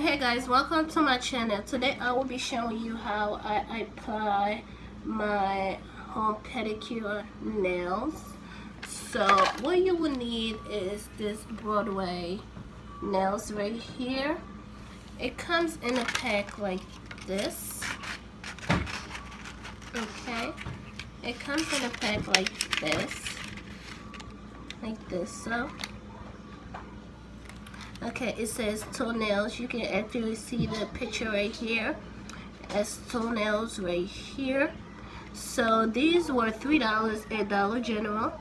Hey guys, welcome to my channel. Today I will be showing you how I apply my home pedicure nails. So what you will need is this Broadway nails right here. It comes in a pack like this. Okay, it comes in a pack like this, so okay, it says toenails. You can actually see the picture right here. It's toenails right here. So these were $3 at Dollar General,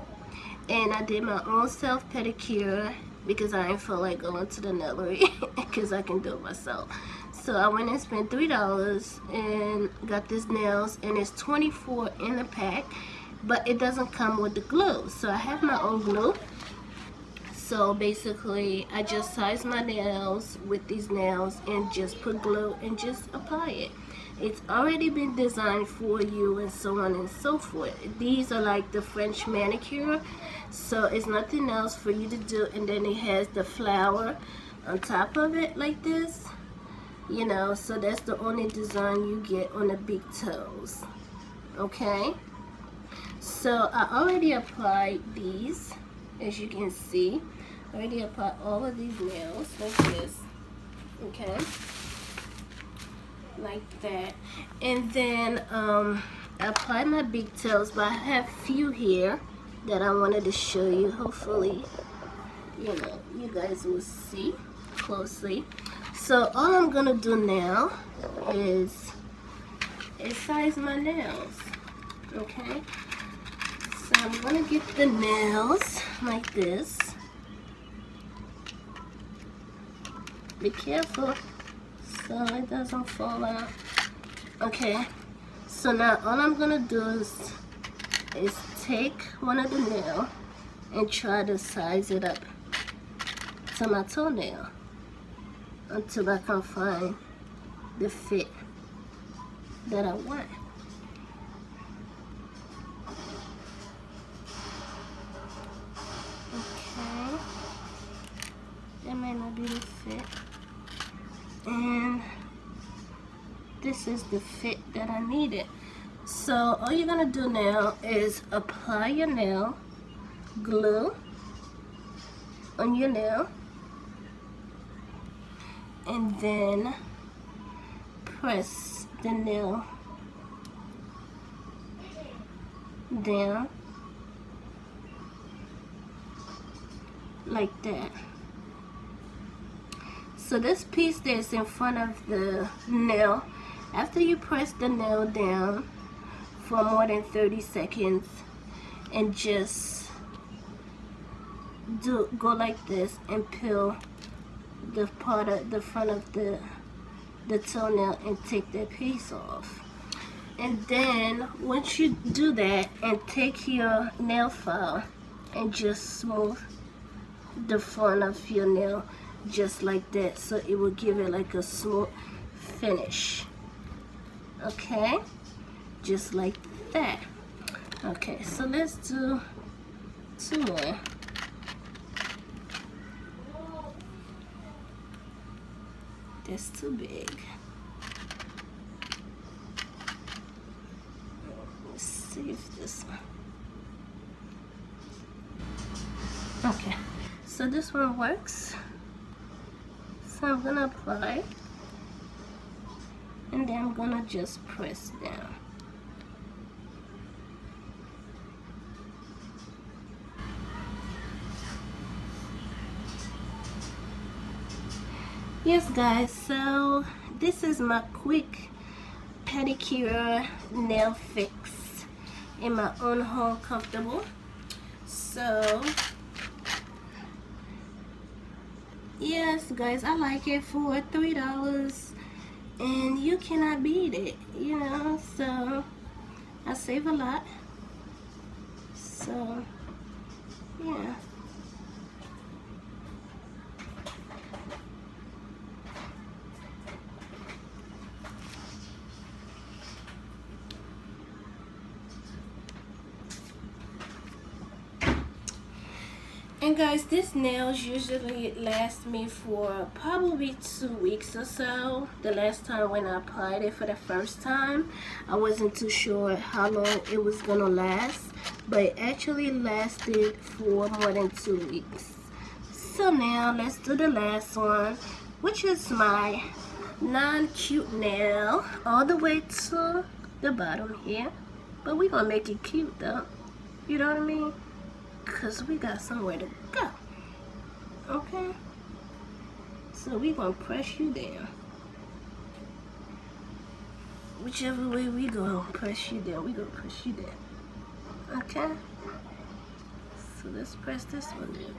and I did my own self pedicure because I didn't feel like going to the nailery because I can do it myself. So I went and spent $3 and got these nails, and it's 24 in the pack, but it doesn't come with the glue. So I have my own glue. So basically, I just size my nails with these nails and just put glue and just apply it. It's already been designed for you and so on and so forth. These are like the French manicure, so it's nothing else for you to do. And then it has the flower on top of it like this, you know, so that's the only design you get on the big toes. Okay, so I already applied these, as you can see. I already applied all of these nails like this, okay, like that. And then I applied my big toes, but I have few here that I wanted to show you. Hopefully, you know, you guys will see closely. So all I'm gonna do now is size my nails, okay. So I'm gonna get the nails like this. Be careful so it doesn't fall out. Okay, so now all I'm gonna do is take one of the nail and try to size it up to my toenail until I can find the fit that I want. Okay, that might not be the fit. And this is the fit that I needed. So all you're gonna do now is apply your nail glue on your nail, and then press the nail down like that. So this piece that's in front of the nail, after you press the nail down for more than 30 seconds and just go like this and peel the part of the front of the toenail and take that piece off. And then once you do that, and take your nail file and just smooth the front of your nail just like that, so it will give it like a smooth finish. Okay, just like that. Okay, so let's do two more. That's too big. Let's see if this one. Okay, so this one works. So I'm gonna apply, and then I'm gonna just press down. Yes guys, so this is my quick pedicure nail fix in my own home, comfortable. So yes guys, I like it for $3 and you cannot beat it, you know, so I save a lot. So yeah. And guys, this nails usually last me for probably 2 weeks or so. The last time when I applied it for the first time, I wasn't too sure how long it was gonna last, but it actually lasted for more than 2 weeks. So now let's do the last one, which is my non-cute nail all the way to the bottom here. But we're gonna make it cute though, you know what I mean? Because we got somewhere to go. Okay? So we're going to press you down. Whichever way we go, press you down. We're going to press you down. Okay? So let's press this one down.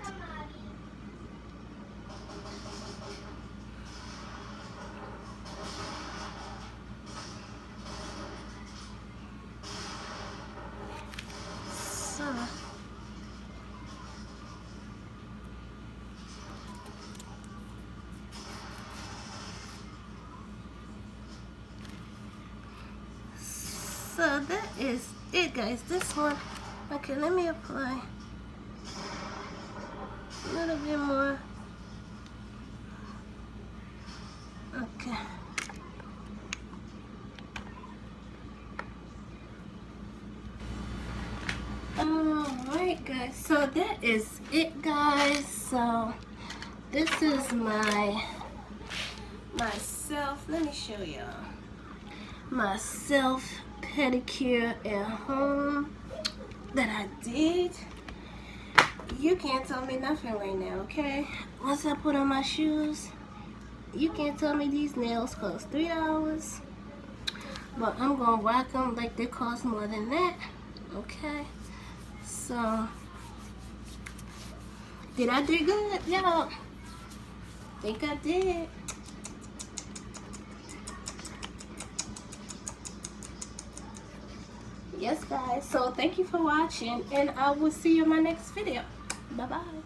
So that is it, guys. This one, okay, let me apply a little bit more. Okay. Alright, guys, so that is it, guys. So this is myself. Let me show y'all myself pedicure at home that I did. You can't tell me nothing right now, okay? Once I put on my shoes, you can't tell me these nails cost $3. But I'm gonna rock them like they cost more than that, okay? So, did I do good, y'all? Think I did. Yes, guys. So thank you for watching, and I will see you in my next video. Bye-bye.